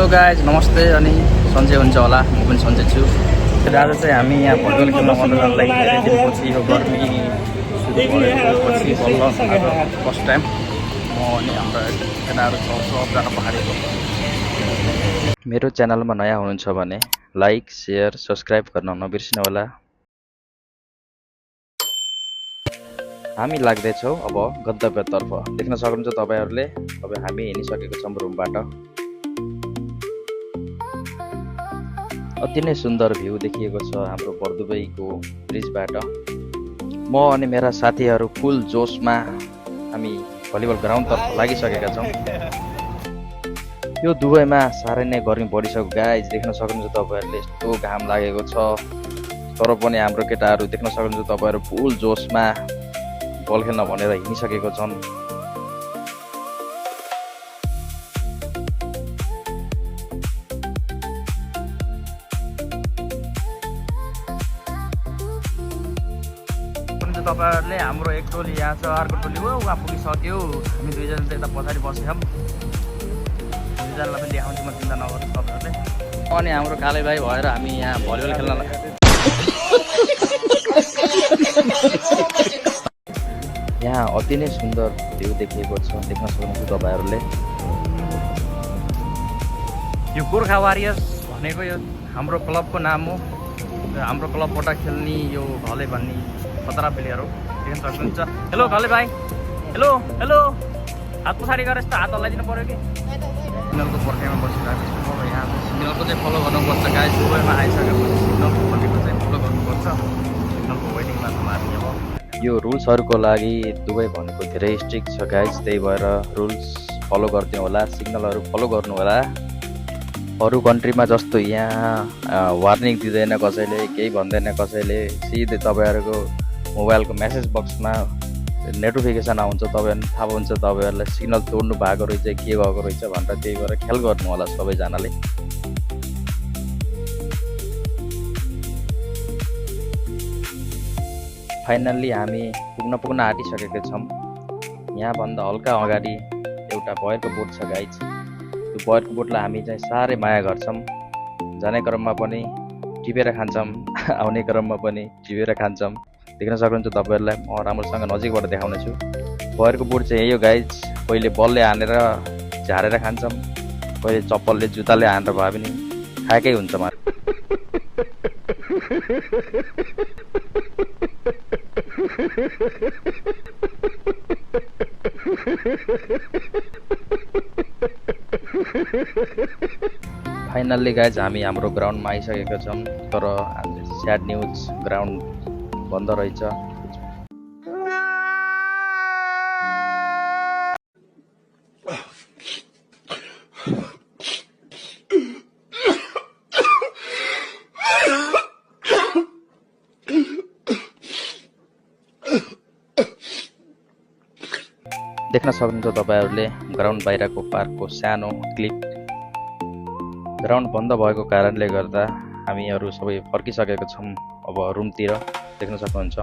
Guys नमस्ते अनि सन्चै हुन्छ होला म पनि सन्चै छु। आज चाहिँ हामी यहाँ भलिबल खेल्न मनोरञ्जनलाई धेरै दिनपछि यो गर्मी सुरु भएपछि बल्ल आज फर्स्ट टाइम म अनि हाम्रो केटाहरू सबजना पहाडीको। मेरो च्यानलमा नयाँ हुनुहुन्छ भने लाइक सेयर सब्सक्राइब गर्न नबिर्सिनु होला। हामी लाग्दैछौँ अब गन्तव्यतर्फ। देख्न सक्नुहुन्छ तपाईँहरूले। अब हामी हिँडिसकेको छौँ रुमबाट। अति नै सुन्दर भ्यू देखिएको छ हाम्रो बर्दुबईको ब्रिजबाट। म अनि मेरा साथीहरू फुल जोसमा हामी भलिबल ग्राउन्डतर्फ लागिसकेका छौँ। यो दुबईमा साह्रै नै गर्मी बढिसक्यो गाइज। देख्न सक्नुहुन्छ तपाईँहरूले यस्तो घाम लागेको छ, तर पनि हाम्रो केटाहरू देख्न सक्नुहुन्छ तपाईँहरू फुल जोसमा बल खेल्न भनेर हिँडिसकेको छन्। तपाईहरुले हाम्रो एक टोली यहाँ छ, अर्को टोली हो उहाँ पुगिसक्यो। हामी दुईजना चाहिँ यता पछाडि बसेछौँ। दुईजनालाई पनि देखाउँछु म, चिन्ता नगर्नु तपाईहरुले। अनि हाम्रो काले भाइ भएर हामी यहाँ भलिबल खेल्न यहाँ अति नै सुन्दर भ्यू देखिएको छ, देख्न सक्नुहुन्छ तपाईहरुले। यो गोर्खा वारियर्स भनेको यो हाम्रो क्लबको नाम हो। हाम्रो क्लबबाट खेल्ने यो घले भन्ने खतरा प्लेयर हो, देख्न सक्नुहुन्छ। हेलो घले भाइ, हेलो हेलो। हात पछाडि गरेर यस्तो हात हल्लाइदिनु पऱ्यो कि। सिग्नलको पर्खाइमा बसिरहेको छु। अब यहाँ सिग्नलको चाहिँ फलो गर्नुपर्छ गाइस। दुबईमा आइसकेपछि सिग्नलको पर्खाइको चाहिँ फलो गर्नुपर्छ। सिग्नलको वेटिङमा छौँ हामी अब। यो रुल्सहरूको लागि दुबई भनेको धेरै स्ट्रिक्ट छ गाइस, त्यही भएर रुल्स फलो गरिदिनु होला, सिग्नलहरू फलो गर्नु होला। अरू कन्ट्रीमा जस्तो यहाँ वार्निङ दिँदैन कसैले, केही भन्दैन कसैले। सिधै तपाईँहरूको मोबाइलको मेसेज बक्समा नोटिफिकेसन आउँछ, तपाईँहरू थाहा हुन्छ तपाईँहरूलाई सिग्नल तोड्नु भएको रहेछ, के भएको रहेछ भनेर। त्यही भएर ख्याल गर्नु होला सबैजनाले। फाइनल्ली हामी पुग्न आँटिसकेका छौँ। यहाँभन्दा हल्का अगाडि एउटा बयरको बोट छ गाइज। त्यो बयरको बोटलाई हामी चाहिँ साह्रै माया गर्छौँ। जाने क्रममा पनि टिपेर खान्छौँ, आउने क्रममा पनि टिपेर खान्छौँ। देख्न सक्नुहुन्छ तपाईँहरूलाई। म राम्रोसँग नजिकबाट देखाउने छु। बयरको बोट चाहिँ यही हो गाइज। पहिले बलले हानेर झारेर खान्छौँ, पहिले चप्पलले जुत्ताले हानेर भए पनि खाएकै हुन्छ। फाइनल्ली गाइज हामी हाम्रो ग्राउन्डमा आइसकेका छौँ, तर स्याड न्युज ग्राउन्ड बन्द रहेछ। देख्न सक्नुहुन्छ तपाईँहरूले ग्राउन्ड बाहिरको पार्कको सानो क्लिप। ग्राउन्ड बन्द भएको कारणले गर्दा हामीहरू सबै फर्किसकेका छौँ अब रुमतिर, देख्न सक्नुहुन्छ।